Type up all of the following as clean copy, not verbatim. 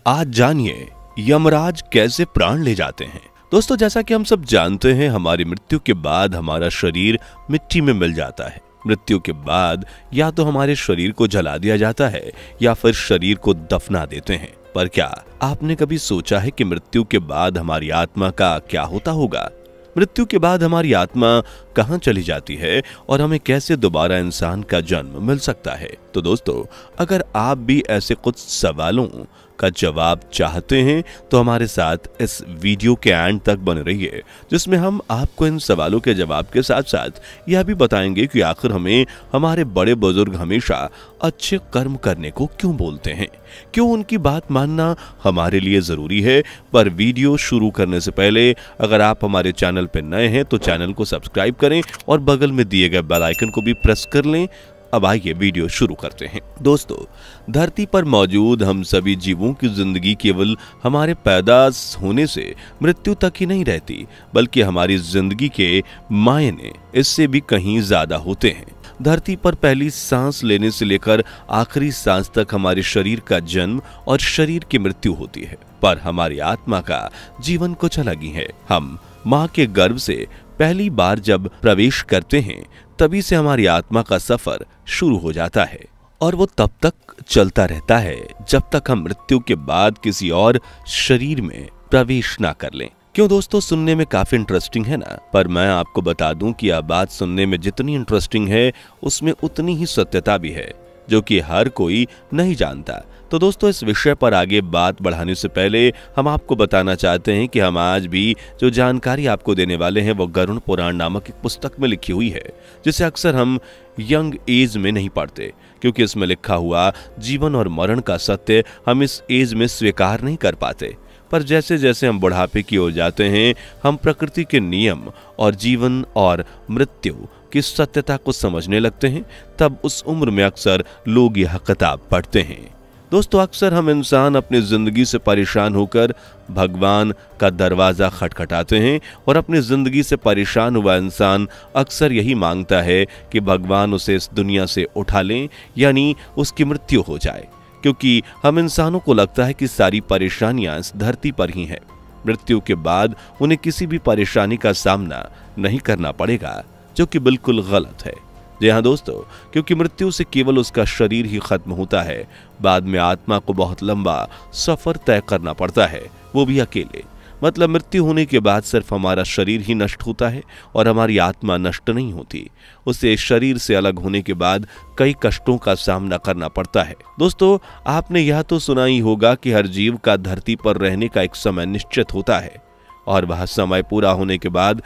आज जानिए यमराज कैसे प्राण ले जाते हैं। दोस्तों, जैसा कि हम सब जानते हैं, हमारी मृत्यु के बाद हमारा शरीर मिट्टी में मिल जाता है। मृत्यु के बाद या तो हमारे शरीर को जला दिया जाता है या फिर शरीर को दफना देते हैं। पर क्या आपने कभी सोचा है कि मृत्यु के बाद हमारी आत्मा का क्या होता होगा? मृत्यु के बाद हमारी आत्मा कहां चली जाती है और हमें कैसे दोबारा इंसान का जन्म मिल सकता है? तो दोस्तों, अगर आप भी ऐसे कुछ सवालों का जवाब चाहते हैं तो हमारे साथ इस वीडियो के एंड तक बने रहिए, जिसमें हम आपको इन सवालों के जवाब के साथ साथ यह भी बताएंगे कि आखिर हमें हमारे बड़े बुजुर्ग हमेशा अच्छे कर्म करने को क्यों बोलते हैं, क्यों उनकी बात मानना हमारे लिए जरूरी है। पर वीडियो शुरू करने से पहले अगर आप हमारे चैनल पर नए हैं तो चैनल को सब्सक्राइब करें और बगल में दिए गए बेल आइकन को भी प्रेस कर लें। अब आइए वीडियो शुरू करते हैं। दोस्तों, धरती पर मौजूद हम सभी जीवों की जिंदगी केवल हमारे पैदा होने से मृत्यु तक ही नहीं रहती, बल्कि हमारी जिंदगी के मायने इससे भी कहीं ज्यादा होते हैं। धरती पर पहली सांस लेने से लेकर आखिरी सांस तक हमारे शरीर का जन्म और शरीर की मृत्यु होती है, पर हमारी आत्मा का जीवन कुछ अलग ही है। हम माँ के गर्भ से पहली बार जब प्रवेश करते हैं तभी से हमारी आत्मा का सफर शुरू हो जाता है और वो तब तक चलता रहता है जब तक हम मृत्यु के बाद किसी और शरीर में प्रवेश ना कर लें। क्यों दोस्तों, सुनने में काफी इंटरेस्टिंग है ना? पर मैं आपको बता दूं कि यह बात सुनने में जितनी इंटरेस्टिंग है उसमें उतनी ही सत्यता भी है, जो कि हर कोई नहीं जानता। तो दोस्तों, इस विषय पर आगे बात बढ़ाने से पहले हम आपको बताना चाहते हैं कि हम आज भी जो जानकारी आपको देने वाले हैं वो गरुड़ पुराण नामक एक पुस्तक में लिखी हुई है, जिसे अक्सर हम यंग एज में नहीं पढ़ते, क्योंकि इसमें लिखा हुआ जीवन और मरण का सत्य हम इस एज में स्वीकार नहीं कर पाते। पर जैसे जैसे हम बुढ़ापे की ओर जाते हैं, हम प्रकृति के नियम और जीवन और मृत्यु की सत्यता को समझने लगते हैं। तब उस उम्र में अक्सर लोग यह किताब पढ़ते हैं। दोस्तों, अक्सर हम इंसान अपनी जिंदगी से परेशान होकर भगवान का दरवाजा खटखटाते हैं और अपनी जिंदगी से परेशान हुआ इंसान अक्सर यही मांगता है कि भगवान उसे इस दुनिया से उठा लें, यानी उसकी मृत्यु हो जाए, क्योंकि हम इंसानों को लगता है कि सारी परेशानियां इस धरती पर ही हैं। मृत्यु के बाद उन्हें किसी भी परेशानी का सामना नहीं करना पड़ेगा, जो कि बिल्कुल गलत है। जी हाँ दोस्तों, क्योंकि मृत्यु से केवल उसका शरीर ही खत्म होता है, बाद में आत्मा को बहुत लंबा सफर तय करना पड़ता है, वो भी अकेले। मतलब मृत्यु होने के बाद सिर्फ हमारा शरीर ही नष्ट होता है और हमारी आत्मा नष्ट नहीं होती। उसे शरीर से अलग होने के बाद कई कष्टों का सामना करना पड़ता है। दोस्तों, आपने यह तो सुना ही होगा कि हर जीव का धरती पर रहने का एक समय निश्चित होता है और वह समय पूरा होने के बाद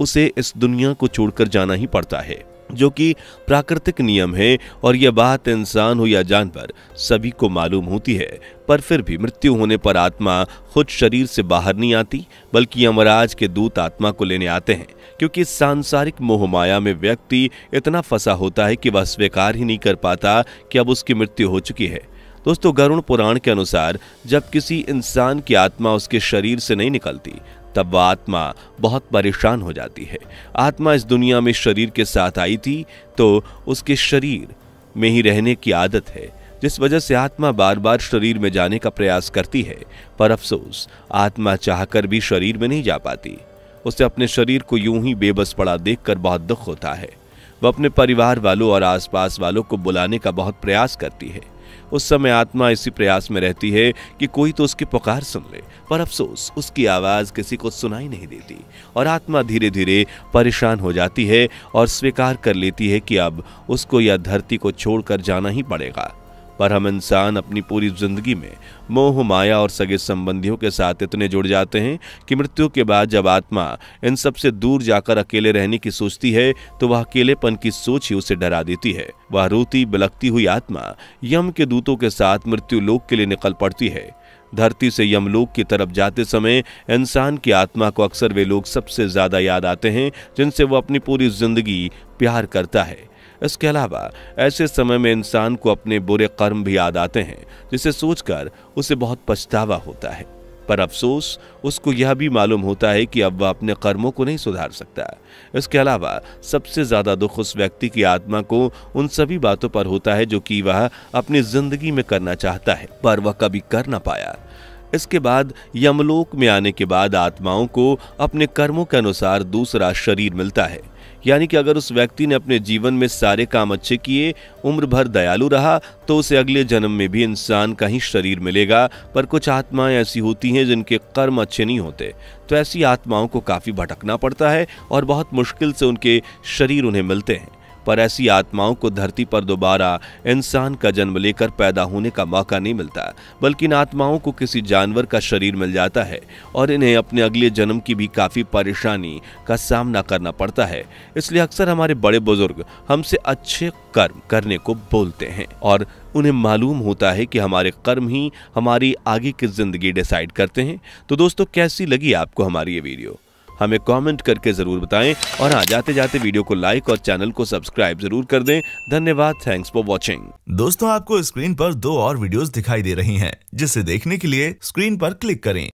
उसे इस दुनिया को छोड़कर जाना ही पड़ता है, जो कि प्राकृतिक नियम है। और यह बात इंसान हो या जानवर सभी को मालूम होती है। पर फिर भी मृत्यु होने पर आत्मा खुद शरीर से बाहर नहीं आती, बल्कि यमराज के दूत आत्मा को लेने आते हैं, क्योंकि सांसारिक मोह माया में व्यक्ति इतना फंसा होता है कि वह स्वीकार ही नहीं कर पाता कि अब उसकी मृत्यु हो चुकी है। दोस्तों, गरुड़ पुराण के अनुसार जब किसी इंसान की आत्मा उसके शरीर से नहीं निकलती, तब वह आत्मा बहुत परेशान हो जाती है। आत्मा इस दुनिया में शरीर के साथ आई थी तो उसके शरीर में ही रहने की आदत है, जिस वजह से आत्मा बार बार शरीर में जाने का प्रयास करती है। पर अफसोस, आत्मा चाहकर भी शरीर में नहीं जा पाती। उसे अपने शरीर को यूं ही बेबस पड़ा देखकर बहुत दुख होता है। वह अपने परिवार वालों और आसपास वालों को बुलाने का बहुत प्रयास करती है। उस समय आत्मा इसी प्रयास में रहती है कि कोई तो उसकी पुकार सुन ले, पर अफसोस उसकी आवाज किसी को सुनाई नहीं देती और आत्मा धीरे धीरे परेशान हो जाती है और स्वीकार कर लेती है कि अब उसको यह धरती को छोड़कर जाना ही पड़ेगा। पर हम इंसान अपनी पूरी जिंदगी में मोह माया और सगे संबंधियों के साथ इतने जुड़ जाते हैं कि मृत्यु के बाद जब आत्मा इन सब से दूर जाकर अकेले रहने की सोचती है तो वह अकेलेपन की सोच ही उसे डरा देती है। वह रोती बिलखती हुई आत्मा यम के दूतों के साथ मृत्यु लोक के लिए निकल पड़ती है। धरती से यमलोक की तरफ जाते समय इंसान की आत्मा को अक्सर वे लोग सबसे ज्यादा याद आते हैं जिनसे वो अपनी पूरी जिंदगी प्यार करता है। इसके अलावा ऐसे समय में इंसान को अपने बुरे कर्म भी याद आते हैं, जिसे सोचकर उसे बहुत पछतावा होता है। पर अफसोस उसको यह भी मालूम होता है कि अब वह अपने कर्मों को नहीं सुधार सकता। इसके अलावा सबसे ज्यादा दुख उस व्यक्ति की आत्मा को उन सभी बातों पर होता है जो कि वह अपनी जिंदगी में करना चाहता है पर वह कभी कर ना पाया। इसके बाद यमलोक में आने के बाद आत्माओं को अपने कर्मों के अनुसार दूसरा शरीर मिलता है। यानी कि अगर उस व्यक्ति ने अपने जीवन में सारे काम अच्छे किए, उम्र भर दयालु रहा, तो उसे अगले जन्म में भी इंसान का ही शरीर मिलेगा। पर कुछ आत्माएं ऐसी होती हैं जिनके कर्म अच्छे नहीं होते, तो ऐसी आत्माओं को काफी भटकना पड़ता है और बहुत मुश्किल से उनके शरीर उन्हें मिलते हैं। पर ऐसी आत्माओं को धरती पर दोबारा इंसान का जन्म लेकर पैदा होने का मौका नहीं मिलता, बल्कि इन आत्माओं को किसी जानवर का शरीर मिल जाता है और इन्हें अपने अगले जन्म की भी काफी परेशानी का सामना करना पड़ता है। इसलिए अक्सर हमारे बड़े बुजुर्ग हमसे अच्छे कर्म करने को बोलते हैं और उन्हें मालूम होता है कि हमारे कर्म ही हमारी आगे की जिंदगी डिसाइड करते हैं। तो दोस्तों, कैसी लगी आपको हमारी ये वीडियो? हमें कमेंट करके जरूर बताएं और जाते जाते वीडियो को लाइक और चैनल को सब्सक्राइब जरूर कर दें। धन्यवाद। Thanks for watching. दोस्तों, आपको स्क्रीन पर 2 और वीडियोस दिखाई दे रही हैं, जिसे देखने के लिए स्क्रीन पर क्लिक करें।